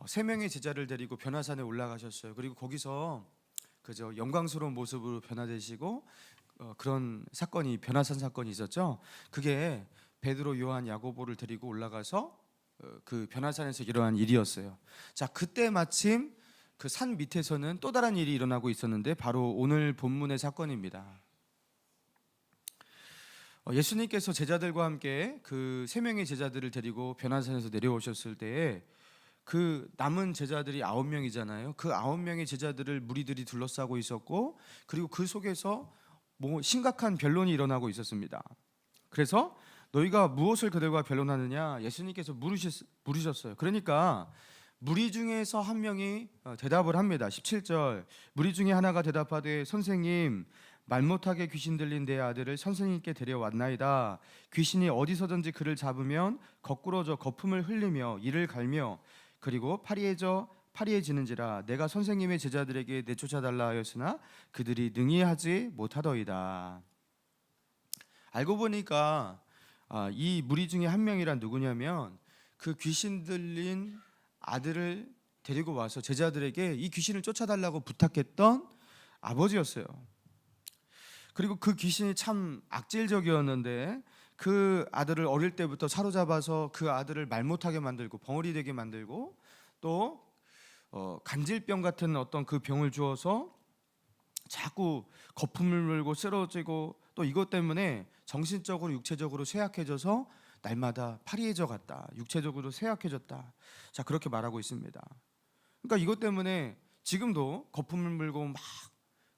세 명의 제자를 데리고 변화산에 올라가셨어요. 그리고 거기서 그저 영광스러운 모습으로 변화되시고 그런 사건이 변화산 사건이 있었죠. 그게 베드로, 요한, 야고보를 데리고 올라가서 그 변화산에서 일어난 일이었어요. 자, 그때 마침 그 산 밑에서는 또 다른 일이 일어나고 있었는데 바로 오늘 본문의 사건입니다. 예수님께서 제자들과 함께 그 세 명의 제자들을 데리고 변화산에서 내려오셨을 때에 그 남은 제자들이 9명이잖아요. 그 9명의 제자들을 무리들이 둘러싸고 있었고, 그리고 그 속에서 뭐 심각한 변론이 일어나고 있었습니다. 그래서 너희가 무엇을 그들과 변론하느냐 예수님께서 물으셨어요. 그러니까 무리 중에서 한 명이 대답을 합니다. 17절, 무리 중에 하나가 대답하되 선생님, 말 못하게 귀신 들린 내 아들을 선생님께 데려왔나이다. 귀신이 어디서든지 그를 잡으면 거꾸러져 거품을 흘리며 이를 갈며 그리고 파리해지는지라. 내가 선생님의 제자들에게 내쫓아달라 하였으나 그들이 능히 하지 못하더이다. 알고 보니까 이 무리 중에 한 명이란 누구냐면 그 귀신 들린 아들을 데리고 와서 제자들에게 이 귀신을 쫓아달라고 부탁했던 아버지였어요. 그리고 그 귀신이 참 악질적이었는데 그 아들을 어릴 때부터 사로잡아서 그 아들을 말 못하게 만들고 벙어리 되게 만들고 또 간질병 같은 어떤 그 병을 주어서 자꾸 거품을 물고 쓰러지고 또 이것 때문에 정신적으로 육체적으로 쇠약해져서 날마다 파리해져 갔다. 육체적으로 쇠약해졌다. 자, 그렇게 말하고 있습니다. 그러니까 이것 때문에 지금도 거품을 물고 막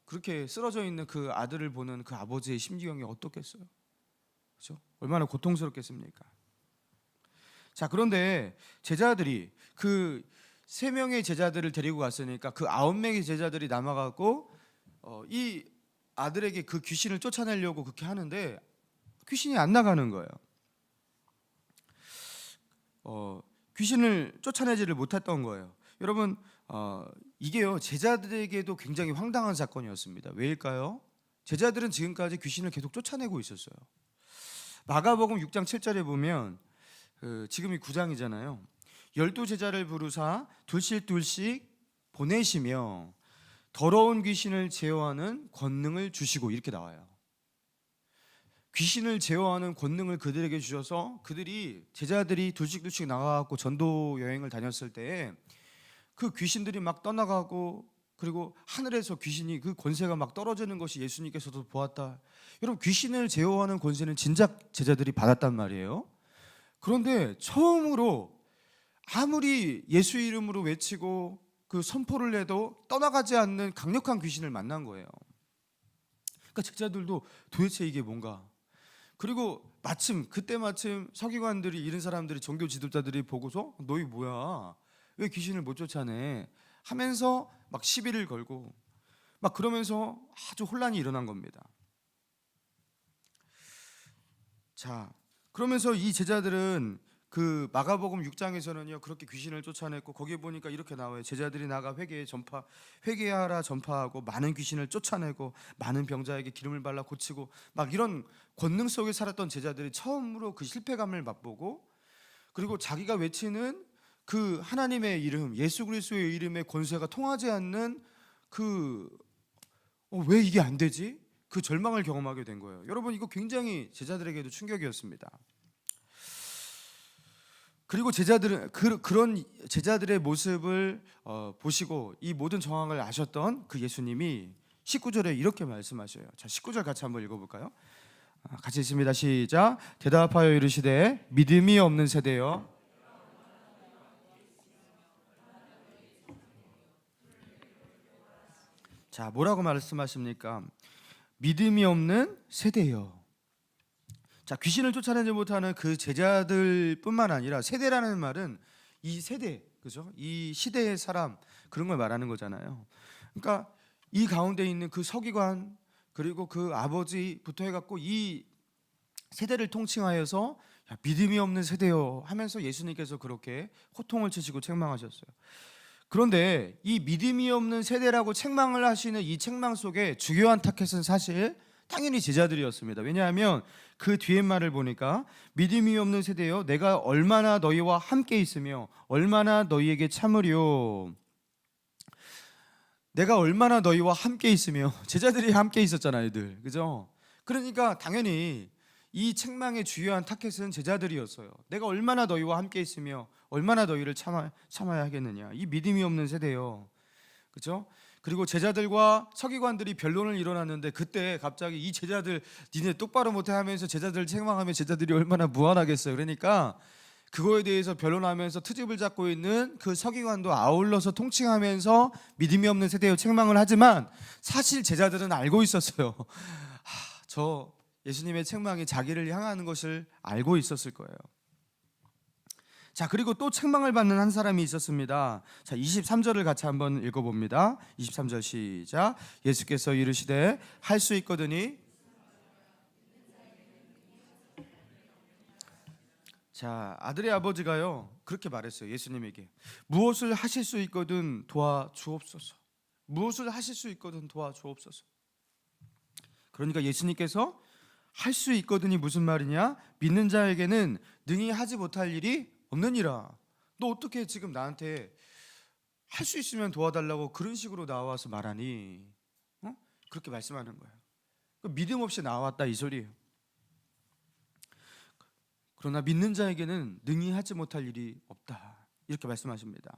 그렇게 쓰러져 있는 그 아들을 보는 그 아버지의 심경이 어떻겠어요? 그렇죠? 얼마나 고통스럽겠습니까? 자, 그런데 제자들이 그 세 명의 제자들을 데리고 갔으니까 그 9명의 제자들이 남아갖고 이 아들에게 그 귀신을 쫓아내려고 그렇게 하는데 귀신이 안 나가는 거예요. 귀신을 쫓아내지를 못했던 거예요. 여러분, 이게요 제자들에게도 굉장히 황당한 사건이었습니다. 왜일까요? 제자들은 지금까지 귀신을 계속 쫓아내고 있었어요. 마가복음 6장 7절에 보면 지금이 9장이잖아요. 12제자를 부르사 둘씩 보내시며 더러운 귀신을 제어하는 권능을 주시고 이렇게 나와요. 귀신을 제어하는 권능을 그들에게 주셔서 그들이 제자들이 둘씩 나가고 전도 여행을 다녔을 때 그 귀신들이 막 떠나가고 그리고 하늘에서 귀신이 그 권세가 막 떨어지는 것이 예수님께서도 보았다. 여러분, 귀신을 제어하는 권세는 진작 제자들이 받았단 말이에요. 그런데 처음으로 아무리 예수 이름으로 외치고 그 선포를 해도 떠나가지 않는 강력한 귀신을 만난 거예요. 그러니까 제자들도 도대체 이게 뭔가. 그리고 그때 마침 서기관들이 이런 사람들이 종교 지도자들이 보고서 너희 뭐야? 왜 귀신을 못 쫓아내? 하면서 막 시비를 걸고 막 그러면서 아주 혼란이 일어난 겁니다. 자, 그러면서 이 제자들은 그 마가복음 6장에서는요 그렇게 귀신을 쫓아냈고 거기에 보니까 이렇게 나와요. 제자들이 나가 회개하라 전파하고 많은 귀신을 쫓아내고 많은 병자에게 기름을 발라 고치고 막 이런 권능 속에 살았던 제자들이 처음으로 그 실패감을 맛보고 그리고 자기가 외치는 그 하나님의 이름, 예수 그리스도의 이름의 권세가 통하지 않는 왜 이게 안 되지? 그 절망을 경험하게 된 거예요. 여러분, 이거 굉장히 제자들에게도 충격이었습니다. 그리고 제자들은 그런 제자들의 모습을 보시고 이 모든 정황을 아셨던 그 예수님이 19절에 이렇게 말씀하셔요. 자, 19절 같이 한번 읽어볼까요? 같이 읽습니다. 시작. 대답하여 이르시되 믿음이 없는 세대여. 자, 뭐라고 말씀하십니까? 믿음이 없는 세대여. 자, 귀신을 쫓아내지 못하는 그 제자들뿐만 아니라 세대라는 말은 이 세대, 그죠? 이 시대의 사람 그런 걸 말하는 거잖아요. 그러니까 이 가운데 있는 그 서기관 그리고 그 아버지부터 해갖고 이 세대를 통칭하여서 믿음이 없는 세대요 하면서 예수님께서 그렇게 호통을 치시고 책망하셨어요. 그런데 이 믿음이 없는 세대라고 책망을 하시는 이 책망 속에 주요한 타겟은 사실 당연히 제자들이었습니다. 왜냐하면 그 뒤에 말을 보니까 믿음이 없는 세대여 내가 얼마나 너희와 함께 있으며 얼마나 너희에게 참으려. 내가 얼마나 너희와 함께 있으며, 제자들이 함께 있었잖아요 늘, 그죠? 그러니까 당연히 이 책망의 주요한 타겟은 제자들이었어요. 내가 얼마나 너희와 함께 있으며 얼마나 너희를 참아야 하겠느냐. 이 믿음이 없는 세대요, 그죠? 그리고 제자들과 서기관들이 변론을 일어났는데 그때 갑자기 이 제자들 니네 똑바로 못해 하면서 제자들을 책망하면 제자들이 얼마나 무안하겠어요. 그러니까 그거에 대해서 변론하면서 트집을 잡고 있는 그 서기관도 아울러서 통칭하면서 믿음이 없는 세대의 책망을 하지만 사실 제자들은 알고 있었어요. 저 예수님의 책망이 자기를 향하는 것을 알고 있었을 거예요. 자, 그리고 또 책망을 받는 한 사람이 있었습니다. 자, 23절을 같이 한번 읽어봅니다. 23절 시작. 예수께서 이르시되 할 수 있거든이. 자, 아들의 아버지가요 그렇게 말했어요. 예수님에게 무엇을 하실 수 있거든 도와주옵소서. 무엇을 하실 수 있거든 도와주옵소서. 그러니까 예수님께서 할 수 있거든이 무슨 말이냐? 믿는 자에게는 능히 하지 못할 일이 없느니라. 너 어떻게 지금 나한테 할 수 있으면 도와달라고 그런 식으로 나와서 말하니? 그렇게 말씀하는 거예요. 믿음 없이 나왔다 이 소리예요. 그러나 믿는 자에게는 능히 하지 못할 일이 없다 이렇게 말씀하십니다.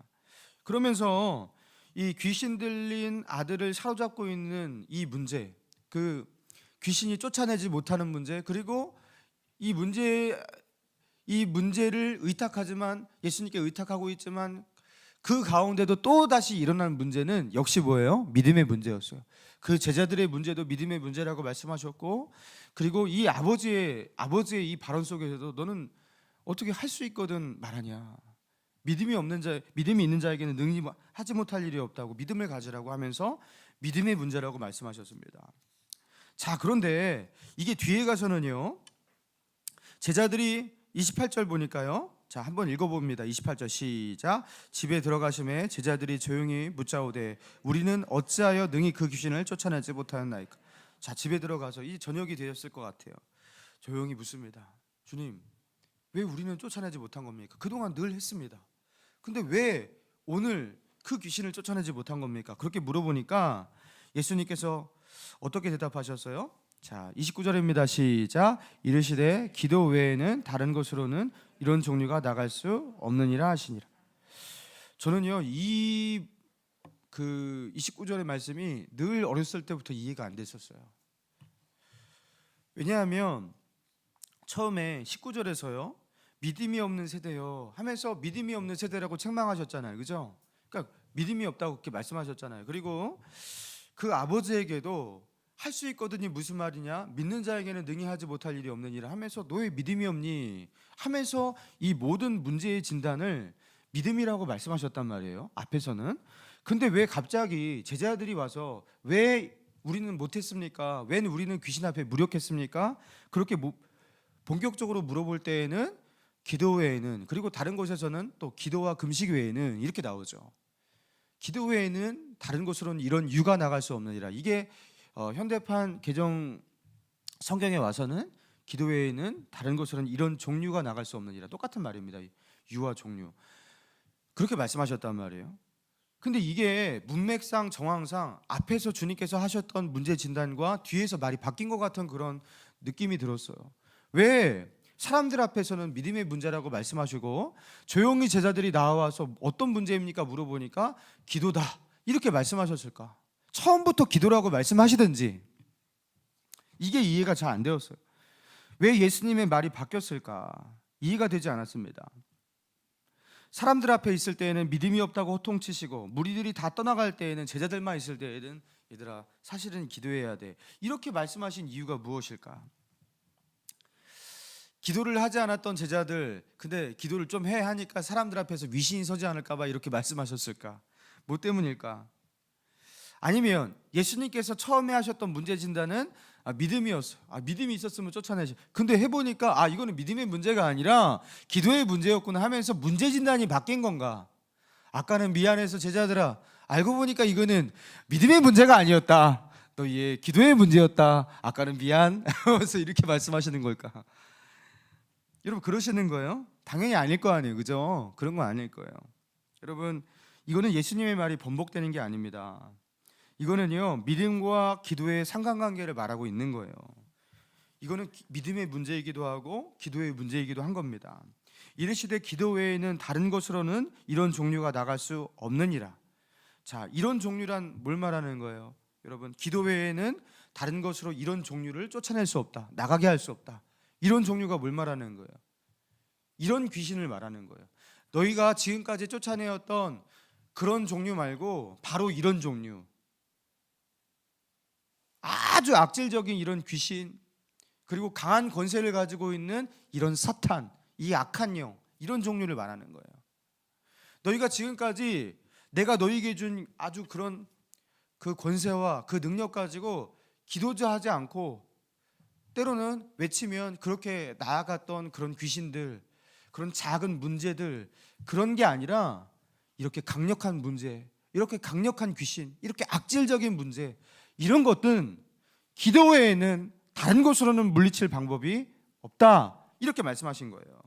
그러면서 이 귀신 들린 아들을 사로잡고 있는 이 문제, 그 귀신이 쫓아내지 못하는 문제, 그리고 이 문제를 의탁하지만 예수님께 의탁하고 있지만 그 가운데도 또 다시 일어나는 문제는 역시 뭐예요? 믿음의 문제였어요. 그 제자들의 문제도 믿음의 문제라고 말씀하셨고, 그리고 이 아버지의 이 발언 속에서도 너는 어떻게 할 수 있거든 말하냐. 믿음이 있는 자에게는 능히 하지 못할 일이 없다고 믿음을 가지라고 하면서 믿음의 문제라고 말씀하셨습니다. 자, 그런데 이게 뒤에 가서는요, 제자들이 28절 보니까요, 자, 한번 읽어봅니다. 28절 시작. 집에 들어가심에 제자들이 조용히 묻자오되 우리는 어찌하여 능히 그 귀신을 쫓아내지 못하였나이까. 자, 집에 들어가서 이 저녁이 되었을 것 같아요. 조용히 묻습니다. 주님, 왜 우리는 쫓아내지 못한 겁니까? 그동안 늘 했습니다. 근데 왜 오늘 그 귀신을 쫓아내지 못한 겁니까? 그렇게 물어보니까 예수님께서 어떻게 대답하셨어요? 자, 29절입니다. 시작. 이르시되 기도 외에는 다른 것으로는 이런 종류가 나갈 수 없느니라 하시니라. 저는요 이 29절의 말씀이 늘 어렸을 때부터 이해가 안 됐었어요. 왜냐하면 처음에 19절에서요 믿음이 없는 세대요 하면서 믿음이 없는 세대라고 책망하셨잖아요, 그죠? 그러니까 믿음이 없다고 그렇게 말씀하셨잖아요. 그리고 그 아버지에게도 할 수 있거든이 무슨 말이냐? 믿는 자에게는 능히 하지 못할 일이 없느니라 하면서 너 왜 믿음이 없니? 하면서 이 모든 문제의 진단을 믿음이라고 말씀하셨단 말이에요, 앞에서는. 근데 왜 갑자기 제자들이 와서 왜 우리는 못했습니까? 왜 우리는 귀신 앞에 무력했습니까? 그렇게 본격적으로 물어볼 때에는 기도 외에는, 그리고 다른 곳에서는 또 기도와 금식 외에는 이렇게 나오죠. 기도 외에는 다른 곳으로는 이런 유가 나갈 수 없느니라. 이게 현대판 개정 성경에 와서는 기도 외에는 다른 곳으로는 이런 종류가 나갈 수 없느니라. 똑같은 말입니다. 유와 종류. 그렇게 말씀하셨단 말이에요. 근데 이게 문맥상 정황상 앞에서 주님께서 하셨던 문제 진단과 뒤에서 말이 바뀐 것 같은 그런 느낌이 들었어요. 왜 사람들 앞에서는 믿음의 문제라고 말씀하시고 조용히 제자들이 나와서 어떤 문제입니까 물어보니까 기도다 이렇게 말씀하셨을까? 처음부터 기도라고 말씀하시든지. 이게 이해가 잘 안 되었어요. 왜 예수님의 말이 바뀌었을까? 이해가 되지 않았습니다. 사람들 앞에 있을 때에는 믿음이 없다고 호통치시고 무리들이 다 떠나갈 때에는 제자들만 있을 때에는 얘들아 사실은 기도해야 돼 이렇게 말씀하신 이유가 무엇일까? 기도를 하지 않았던 제자들, 근데 기도를 좀 해 하니까 사람들 앞에서 위신이 서지 않을까 봐 이렇게 말씀하셨을까? 뭐 때문일까? 아니면 예수님께서 처음에 하셨던 문제 진단은 믿음이었어. 믿음이 있었으면 쫓아내지. 근데 해보니까 이거는 믿음의 문제가 아니라 기도의 문제였구나 하면서 문제 진단이 바뀐 건가? 아까는 미안해서 제자들아 알고 보니까 이거는 믿음의 문제가 아니었다. 너희의 기도의 문제였다. 아까는 미안. 그래서 이렇게 말씀하시는 걸까? 여러분 그러시는 거예요? 당연히 아닐 거 아니에요, 그죠? 그런 건 아닐 거예요. 여러분 이거는 예수님의 말이 번복되는 게 아닙니다. 이거는요 믿음과 기도의 상관관계를 말하고 있는 거예요. 이거는 믿음의 문제이기도 하고 기도의 문제이기도 한 겁니다. 이르시되 기도 외에는 다른 것으로는 이런 종류가 나갈 수 없느니라. 자, 이런 종류란 뭘 말하는 거예요? 여러분 기도 외에는 다른 것으로 이런 종류를 쫓아낼 수 없다, 나가게 할 수 없다. 이런 종류가 뭘 말하는 거예요? 이런 귀신을 말하는 거예요. 너희가 지금까지 쫓아내었던 그런 종류 말고 바로 이런 종류, 아주 악질적인 이런 귀신, 그리고 강한 권세를 가지고 있는 이런 사탄, 이 악한 영, 이런 종류를 말하는 거예요. 너희가 지금까지 내가 너희에게 준 아주 그런 그 권세와 그 능력 가지고 기도도 하지 않고 때로는 외치면 그렇게 나아갔던 그런 귀신들, 그런 작은 문제들, 그런 게 아니라 이렇게 강력한 문제, 이렇게 강력한 귀신, 이렇게 악질적인 문제, 이런 것들은 기도 외에는 다른 곳으로는 물리칠 방법이 없다, 이렇게 말씀하신 거예요.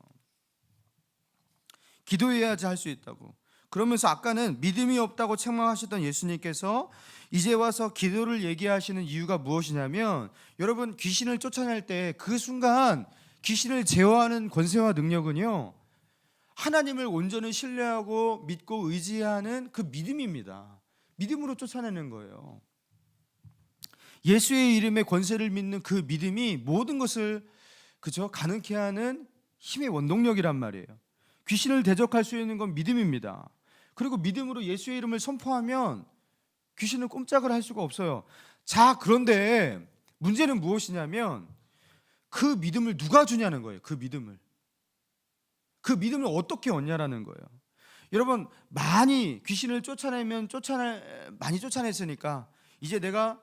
기도해야지 할 수 있다고. 그러면서 아까는 믿음이 없다고 책망하셨던 예수님께서 이제 와서 기도를 얘기하시는 이유가 무엇이냐면, 여러분 귀신을 쫓아낼 때 그 순간 귀신을 제어하는 권세와 능력은요 하나님을 온전히 신뢰하고 믿고 의지하는 그 믿음입니다. 믿음으로 쫓아내는 거예요. 예수의 이름의 권세를 믿는 그 믿음이 모든 것을 가능케 하는 힘의 원동력이란 말이에요. 귀신을 대적할 수 있는 건 믿음입니다. 그리고 믿음으로 예수의 이름을 선포하면 귀신은 꼼짝을 할 수가 없어요. 자, 그런데 문제는 무엇이냐면 그 믿음을 누가 주냐는 거예요. 그 믿음을 어떻게 얻냐라는 거예요. 여러분 많이 귀신을 많이 쫓아냈으니까 이제 내가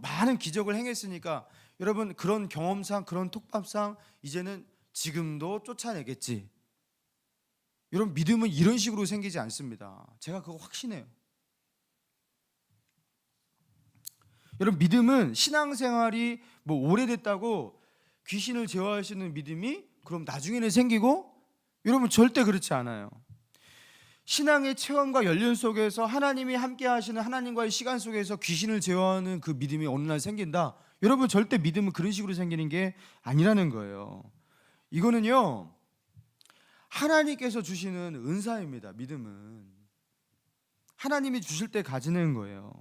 많은 기적을 행했으니까 여러분 그런 경험상, 그런 톡밥상 이제는 지금도 쫓아내겠지. 여러분 믿음은 이런 식으로 생기지 않습니다. 제가 그거 확신해요. 여러분 믿음은 신앙생활이 오래됐다고 귀신을 제어할 수 있는 믿음이 그럼 나중에는 생기고, 여러분 절대 그렇지 않아요. 신앙의 체험과 연륜 속에서 하나님이 함께 하시는 하나님과의 시간 속에서 귀신을 제어하는 그 믿음이 어느 날 생긴다. 여러분 절대 믿음은 그런 식으로 생기는 게 아니라는 거예요. 이거는요 하나님께서 주시는 은사입니다. 믿음은 하나님이 주실 때 가지는 거예요.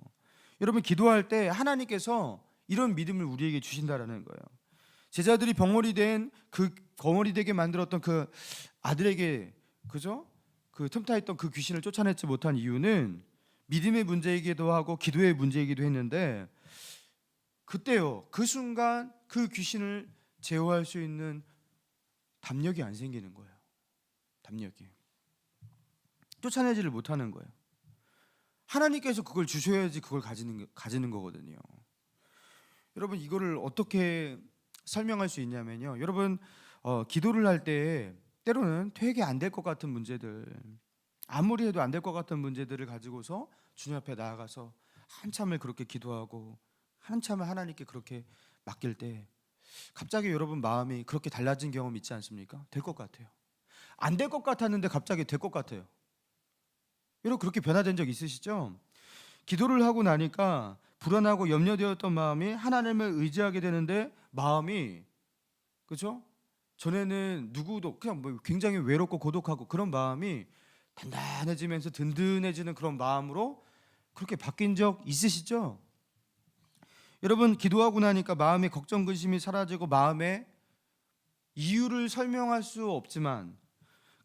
여러분 기도할 때 하나님께서 이런 믿음을 우리에게 주신다라는 거예요. 제자들이 벙어리 되게 만들었던 그 아들에게 그 틈타했던 그 귀신을 쫓아내지 못한 이유는 믿음의 문제이기도 하고 기도의 문제이기도 했는데, 그때요 그 순간 그 귀신을 제어할 수 있는 담력이 안 생기는 거예요. 담력이 쫓아내지를 못하는 거예요. 하나님께서 그걸 주셔야지 그걸 가지는 거거든요. 여러분 이거를 어떻게 설명할 수 있냐면요, 여러분 기도를 할 때 때로는 되게 안 될 것 같은 문제들, 아무리 해도 안 될 것 같은 문제들을 가지고서 주님 앞에 나아가서 한참을 그렇게 기도하고 한참을 하나님께 그렇게 맡길 때 갑자기 여러분 마음이 그렇게 달라진 경험 있지 않습니까? 될 것 같아요. 안 될 것 같았는데 갑자기 될 것 같아요. 여러분 그렇게 변화된 적 있으시죠? 기도를 하고 나니까 불안하고 염려되었던 마음이 하나님을 의지하게 되는데, 마음이 전에는 누구도 그냥 굉장히 외롭고 고독하고 그런 마음이 단단해지면서 든든해지는 그런 마음으로 그렇게 바뀐 적 있으시죠? 여러분 기도하고 나니까 마음의 걱정 근심이 사라지고 마음에 이유를 설명할 수 없지만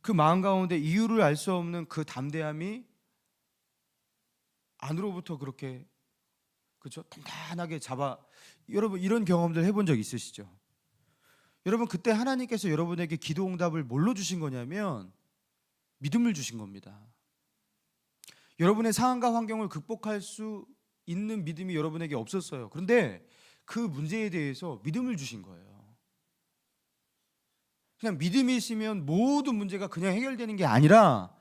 그 마음 가운데 이유를 알 수 없는 그 담대함이 안으로부터 그렇게 단단하게 여러분 이런 경험들 해본 적 있으시죠? 여러분 그때 하나님께서 여러분에게 기도 응답을 뭘로 주신 거냐면 믿음을 주신 겁니다. 여러분의 상황과 환경을 극복할 수 있는 믿음이 여러분에게 없었어요. 그런데 그 문제에 대해서 믿음을 주신 거예요. 그냥 믿음이 있으면 모든 문제가 그냥 해결되는 게 아니라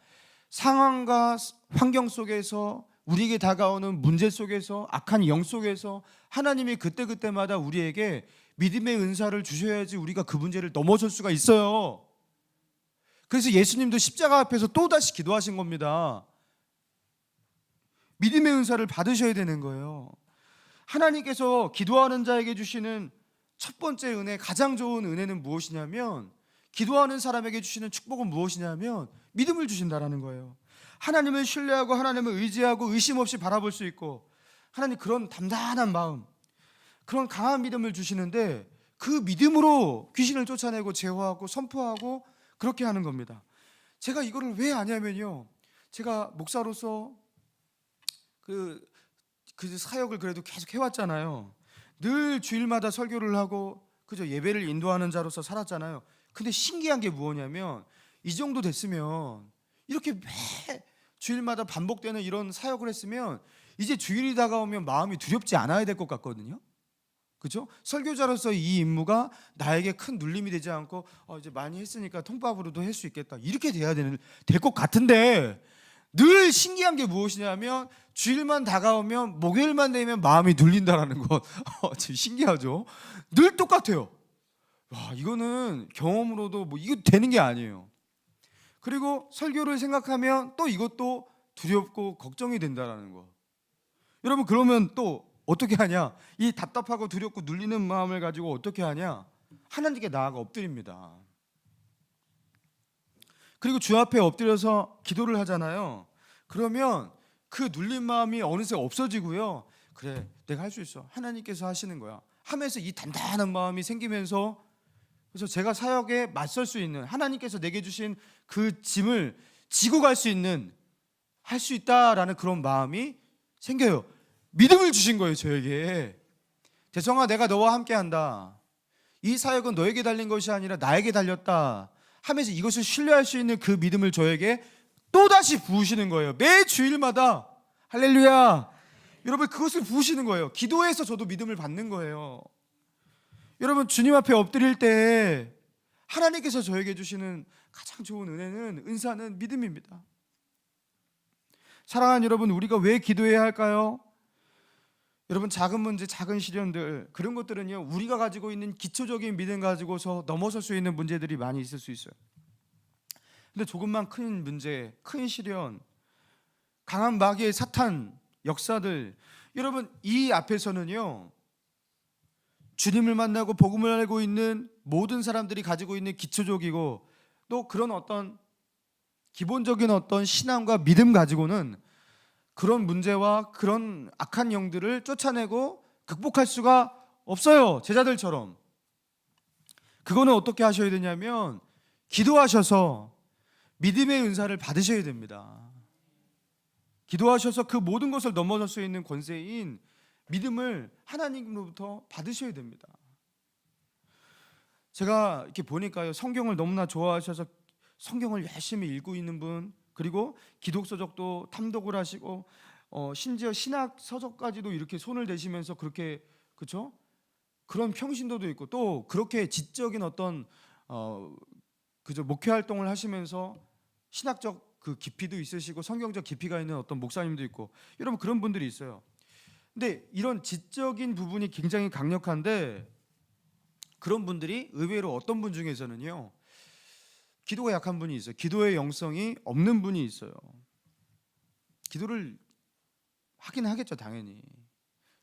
상황과 환경 속에서 우리에게 다가오는 문제 속에서, 악한 영 속에서 하나님이 그때그때마다 우리에게 믿음의 은사를 주셔야지 우리가 그 문제를 넘어설 수가 있어요. 그래서 예수님도 십자가 앞에서 또다시 기도하신 겁니다. 믿음의 은사를 받으셔야 되는 거예요. 하나님께서 기도하는 자에게 주시는 첫 번째 은혜, 가장 좋은 은혜는 무엇이냐면, 기도하는 사람에게 주시는 축복은 무엇이냐면 믿음을 주신다라는 거예요. 하나님을 신뢰하고 하나님을 의지하고 의심 없이 바라볼 수 있고, 하나님 그런 단단한 마음, 그런 강한 믿음을 주시는데, 그 믿음으로 귀신을 쫓아내고 제어하고 선포하고 그렇게 하는 겁니다. 제가 이거를 왜 아냐면요, 제가 목사로서 그 사역을 그래도 계속 해왔잖아요. 늘 주일마다 설교를 하고 그저 예배를 인도하는 자로서 살았잖아요. 근데 신기한 게 뭐냐면, 이 정도 됐으면, 이렇게 매 주일마다 반복되는 이런 사역을 했으면 이제 주일이 다가오면 마음이 두렵지 않아야 될 것 같거든요. 그렇죠? 설교자로서 이 임무가 나에게 큰 눌림이 되지 않고 이제 많이 했으니까 통밥으로도 할 수 있겠다, 이렇게 될 것 같은데, 늘 신기한 게 무엇이냐면 주일만 다가오면, 목요일만 되면 마음이 눌린다라는 것. 지금 신기하죠? 늘 똑같아요. 와, 이거는 경험으로도 이거 되는 게 아니에요. 그리고 설교를 생각하면 또 이것도 두렵고 걱정이 된다라는 거. 여러분, 그러면 또 어떻게 하냐? 이 답답하고 두렵고 눌리는 마음을 가지고 어떻게 하냐? 하나님께 나아가 엎드립니다. 그리고 주 앞에 엎드려서 기도를 하잖아요. 그러면 그 눌린 마음이 어느새 없어지고요. 그래, 내가 할 수 있어, 하나님께서 하시는 거야 하면서 이 단단한 마음이 생기면서, 그래서 제가 사역에 맞설 수 있는, 하나님께서 내게 주신 그 짐을 지고 갈 수 있는, 할 수 있다라는 그런 마음이 생겨요. 믿음을 주신 거예요, 저에게. 대성아, 내가 너와 함께 한다. 이 사역은 너에게 달린 것이 아니라 나에게 달렸다 하면서 이것을 신뢰할 수 있는 그 믿음을 저에게 또다시 부으시는 거예요. 매 주일마다. 할렐루야. 여러분, 그것을 부으시는 거예요. 기도해서 저도 믿음을 받는 거예요. 여러분, 주님 앞에 엎드릴 때 하나님께서 저에게 주시는 가장 좋은 은혜는, 은사는 믿음입니다. 사랑하는 여러분, 우리가 왜 기도해야 할까요? 여러분, 작은 문제, 작은 시련들, 그런 것들은요, 우리가 가지고 있는 기초적인 믿음 가지고서 넘어설 수 있는 문제들이 많이 있을 수 있어요. 근데 조금만 큰 문제, 큰 시련, 강한 마귀의 사탄 역사들, 여러분, 이 앞에서는요, 주님을 만나고 복음을 알고 있는 모든 사람들이 가지고 있는 기초적이고 또 그런 어떤 기본적인 어떤 신앙과 믿음 가지고는 그런 문제와 그런 악한 영들을 쫓아내고 극복할 수가 없어요. 제자들처럼. 그거는 어떻게 하셔야 되냐면, 기도하셔서 믿음의 은사를 받으셔야 됩니다. 기도하셔서 그 모든 것을 넘어설 수 있는 권세인 믿음을 하나님으로부터 받으셔야 됩니다. 제가 이렇게 보니까요, 성경을 너무나 좋아하셔서 성경을 열심히 읽고 있는 분, 그리고 기독서적도 탐독을 하시고 심지어 신학 서적까지도 이렇게 손을 대시면서 그렇게, 그렇죠? 그런 평신도도 있고, 또 그렇게 지적인 어떤 그저 목회 활동을 하시면서 신학적 그 깊이도 있으시고 성경적 깊이가 있는 어떤 목사님도 있고, 여러분 그런 분들이 있어요. 근데 이런 지적인 부분이 굉장히 강력한데, 그런 분들이 의외로 어떤 분 중에서는요, 기도가 약한 분이 있어요. 기도의 영성이 없는 분이 있어요. 기도를 하긴 하겠죠, 당연히.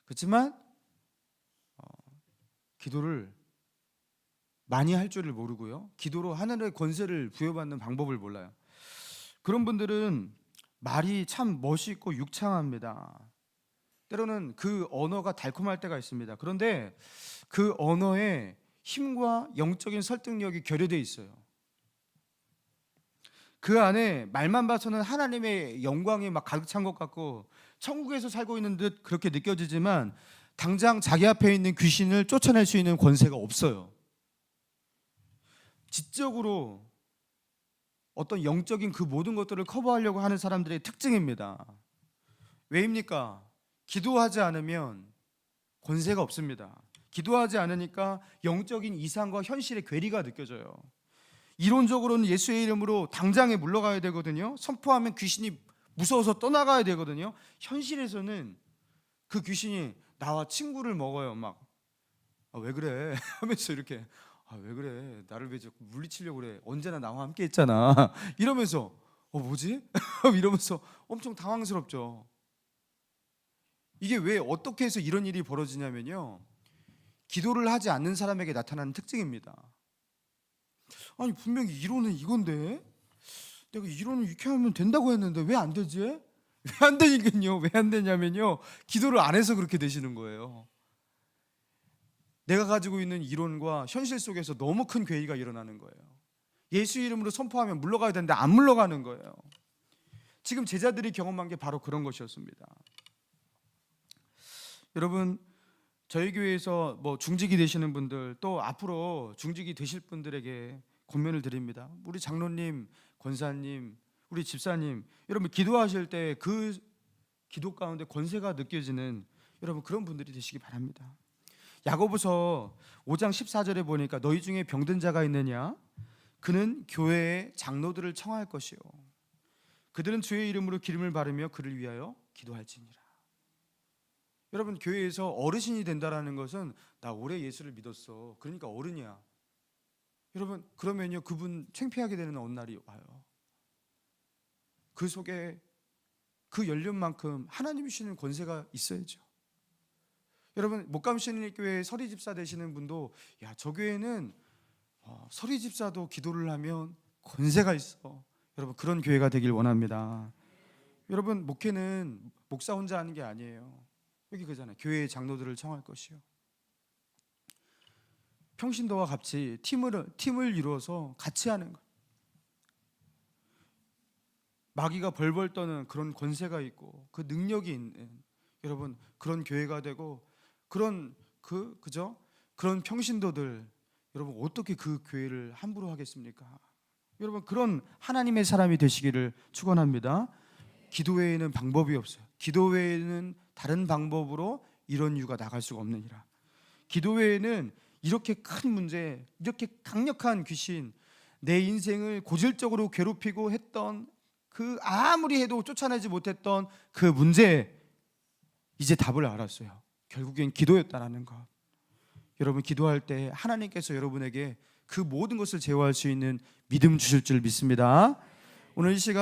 그렇지만 기도를 많이 할 줄을 모르고요, 기도로 하늘의 권세를 부여받는 방법을 몰라요. 그런 분들은 말이 참 멋있고 유창합니다. 때로는 그 언어가 달콤할 때가 있습니다. 그런데 그 언어에 힘과 영적인 설득력이 결여되어 있어요. 그 안에 말만 봐서는 하나님의 영광이 막 가득 찬 것 같고 천국에서 살고 있는 듯 그렇게 느껴지지만, 당장 자기 앞에 있는 귀신을 쫓아낼 수 있는 권세가 없어요. 지적으로 어떤 영적인 그 모든 것들을 커버하려고 하는 사람들의 특징입니다. 왜입니까? 기도하지 않으면 권세가 없습니다. 기도하지 않으니까 영적인 이상과 현실의 괴리가 느껴져요. 이론적으로는 예수의 이름으로 당장에 물러가야 되거든요. 선포하면 귀신이 무서워서 떠나가야 되거든요. 현실에서는 그 귀신이 나와 친구를 먹어요. 막 왜 그래 하면서 이렇게 왜 그래 나를 왜 자꾸 물리치려고 그래 언제나 나와 함께 했잖아 이러면서 뭐지? 이러면서 엄청 당황스럽죠. 이게 왜 어떻게 해서 이런 일이 벌어지냐면요, 기도를 하지 않는 사람에게 나타나는 특징입니다. 아니 분명히 이론은 이건데 내가 이론을 이렇게 하면 된다고 했는데 왜 안 되지? 왜 안 되니까요. 왜 안 되냐면요, 기도를 안 해서 그렇게 되시는 거예요. 내가 가지고 있는 이론과 현실 속에서 너무 큰 괴이가 일어나는 거예요. 예수 이름으로 선포하면 물러가야 되는데 안 물러가는 거예요. 지금 제자들이 경험한 게 바로 그런 것이었습니다. 여러분, 저희 교회에서 중직이 되시는 분들, 또 앞으로 중직이 되실 분들에게 권면을 드립니다. 우리 장로님, 권사님, 우리 집사님, 여러분 기도하실 때 그 기도 가운데 권세가 느껴지는 여러분 그런 분들이 되시기 바랍니다. 야고보서 5장 14절에 보니까 너희 중에 병든 자가 있느냐? 그는 교회의 장로들을 청할 것이요, 그들은 주의 이름으로 기름을 바르며 그를 위하여 기도할지니라. 여러분, 교회에서 어르신이 된다라는 것은 나 오래 예수를 믿었어, 그러니까 어른이야. 여러분, 그러면요 그분 창피하게 되는 어느 날이 와요. 그 속에 그 연륜만큼 하나님이 주시는 권세가 있어야죠. 여러분, 목감신일교회 서리집사 되시는 분도 저 교회는 서리집사도 기도를 하면 권세가 있어. 여러분, 그런 교회가 되길 원합니다. 여러분, 목회는 목사 혼자 하는 게 아니에요. 여기 그잖아요. 교회의 장로들을 청할 것이요, 평신도와 같이 팀을 이루어서 같이 하는 것. 마귀가 벌벌 떠는 그런 권세가 있고 그 능력이 있는 여러분 그런 교회가 되고 그런 그런 평신도들, 여러분 어떻게 그 교회를 함부로 하겠습니까? 여러분, 그런 하나님의 사람이 되시기를 축원합니다. 기도 외에는 방법이 없어요. 기도 외에는 다른 방법으로 이런 이유가 나갈 수가 없느니라. 기도 외에는 이렇게 큰 문제, 이렇게 강력한 귀신, 내 인생을 고질적으로 괴롭히고 했던 그 아무리 해도 쫓아내지 못했던 그 문제에 이제 답을 알았어요. 결국엔 기도였다라는 것. 여러분, 기도할 때 하나님께서 여러분에게 그 모든 것을 제어할 수 있는 믿음 주실 줄 믿습니다. 오늘 이 시간